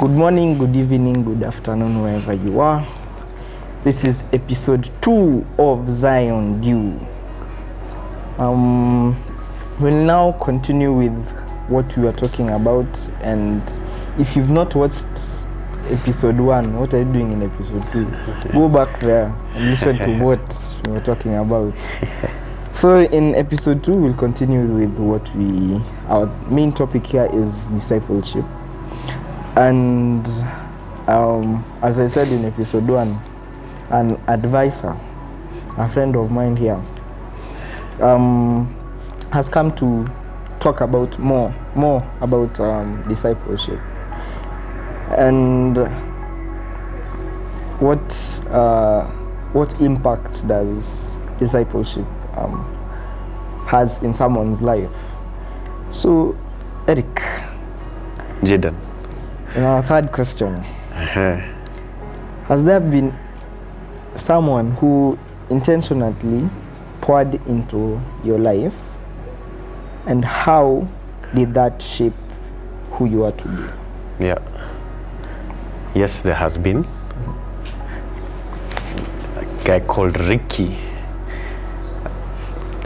Good morning, good evening, good afternoon, wherever you are. This is episode 2 of Zion Dew. We'll now continue with what we were talking about, and if you've not watched episode 1, what are you doing in episode 2? Go back there and listen to what we were talking about. So in episode 2, we'll continue with our main topic here is discipleship. And as I said in episode 1, an advisor, a friend of mine here, has come to talk about more about discipleship and what impact does discipleship has in someone's life. So, Eric, Jaden, in our third question, has there been someone who intentionally poured into your life, and how did that shape who you are today? Yeah. Yes, there has been. A guy called Ricky,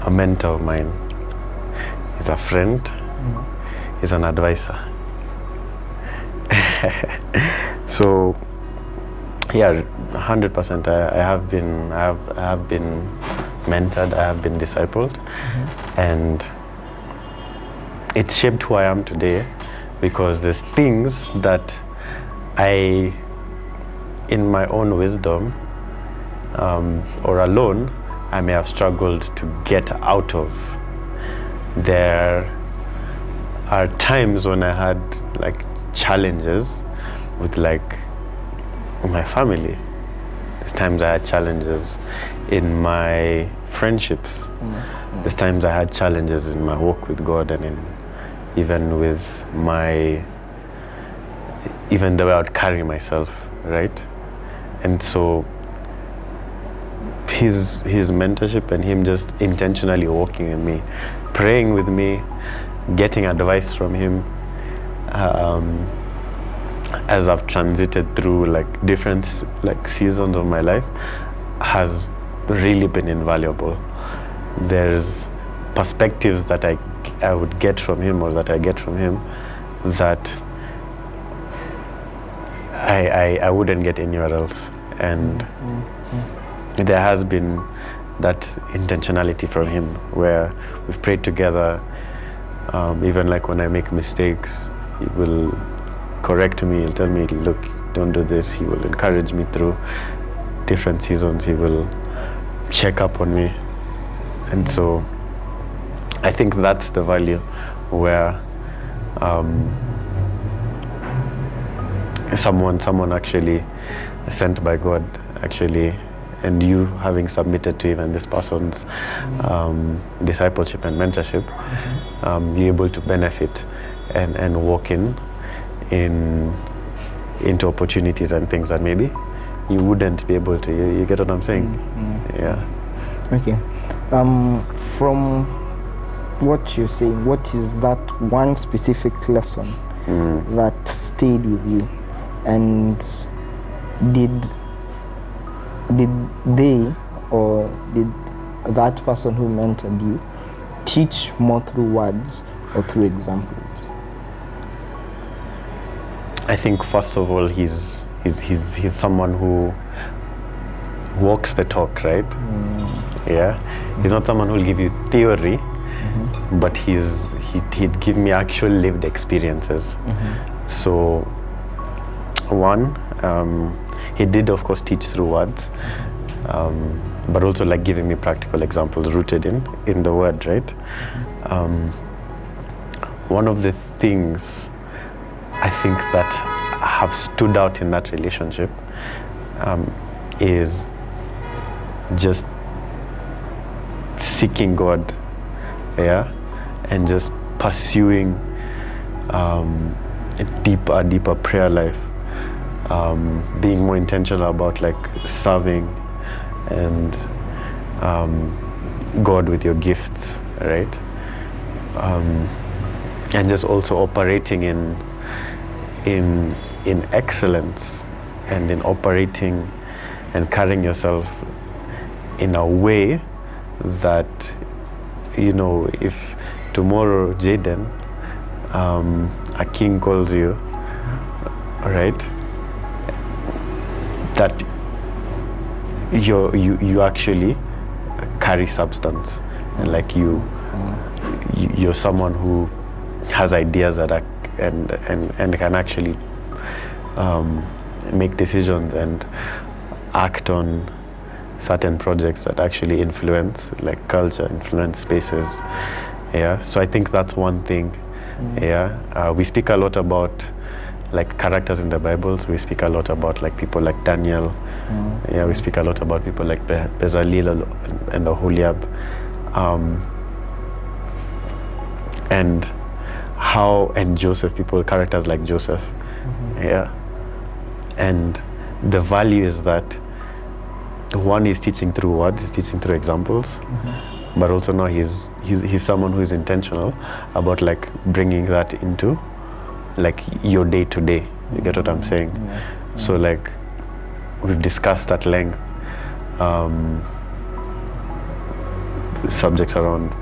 a mentor of mine. He's a friend. He's an advisor. So, yeah, 100%. I have been mentored. I have been discipled, and it's shaped who I am today, because there's things that I, in my own wisdom or alone, I may have struggled to get out of. There are times when I had challenges with my family. There's times I had challenges in my friendships. There's times I had challenges in my walk with God, and even the way I would carry myself, right? And so his mentorship and him just intentionally walking with me, praying with me, getting advice from him, as I've transited through different seasons of my life, has really been invaluable. There's perspectives that I would get from him, or that I get from him, that I wouldn't get anywhere else. And there has been that intentionality from him, where we've prayed together. Even when I make mistakes, he will correct me. He'll tell me, look, don't do this. He will encourage me through different seasons. He will check up on me. And so I think that's the value, where someone actually sent by God, actually, and you having submitted to even this person's discipleship and mentorship, you're able to benefit and walk into opportunities and things that maybe you wouldn't be able to. You get what I'm saying? Yeah. Okay. From what you're saying, what is that one specific lesson that stayed with you, and did they, or did that person who mentored you teach more through words or through examples? I think first of all, he's someone who walks the talk, right? Yeah. He's not someone who'll give you theory, but he'd give me actual lived experiences. So one, he did of course teach through words, but also giving me practical examples rooted in the word, right? One of the things I think that have stood out in that relationship is just seeking God, yeah, and just pursuing a deeper prayer life, being more intentional about serving and God with your gifts, right? And just also operating in in excellence and in operating and carrying yourself in a way that, you know, if tomorrow Jaden, a king calls you, right, that you actually carry substance, and like you're someone who has ideas that are and can actually make decisions and act on certain projects that actually influence like culture, influence spaces. Yeah, so I think that's one thing. Yeah, we speak a lot about like characters in the Bible. So we speak a lot about like people like Daniel. Yeah, we speak a lot about people like Bezalel and Oholiab, and Joseph, characters like Joseph. Yeah, and the value is that one is teaching through words, he's teaching through examples, but also now he's someone who is intentional about like bringing that into like your day to day. You get what I'm saying? So like we've discussed at length subjects around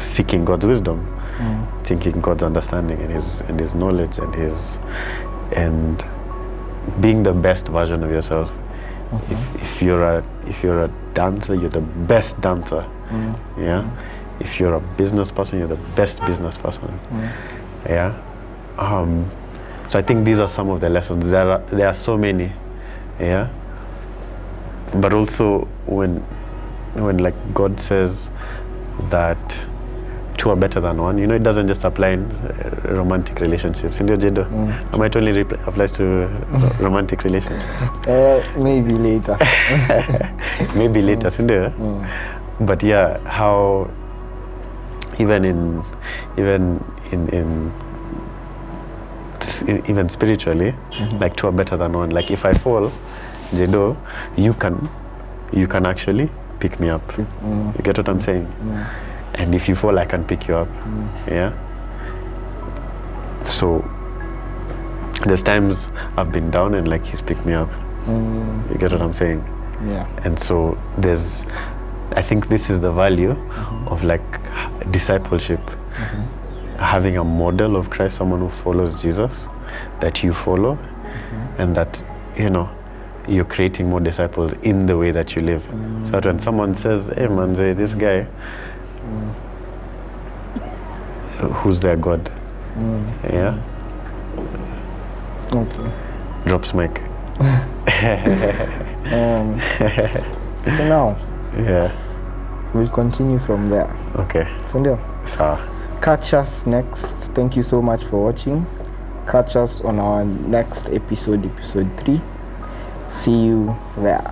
seeking God's wisdom, seeking God's understanding and his knowledge and being the best version of yourself. If you're a dancer, you're the best dancer. Yeah. If you're a business person, you're the best business person. Yeah. So I think these are some of the lessons. There are so many. Yeah. But also when like God says that two are better than one, you know, it doesn't just apply in romantic relationships. In your Jedo, I might only applies to romantic relationships. Maybe later. Maybe later, but yeah, how even spiritually, like two are better than one. Like if I fall, Jedo, you can actually pick me up. You get what I'm saying? And if you fall, I can pick you up. Yeah. So there's times I've been down and like he's picked me up. You get what I'm saying? Yeah. And so I think this is the value of like discipleship. Having a model of Christ, someone who follows Jesus, that you follow, and that, you know, you're creating more disciples in the way that you live. So that when someone says, hey man, this guy, who's their God? Yeah. Okay. Drops mic. So now, yeah, we'll continue from there. Okay. Sindio? So Catch us next. Thank you so much for watching. Catch us on our next episode 3. See you there.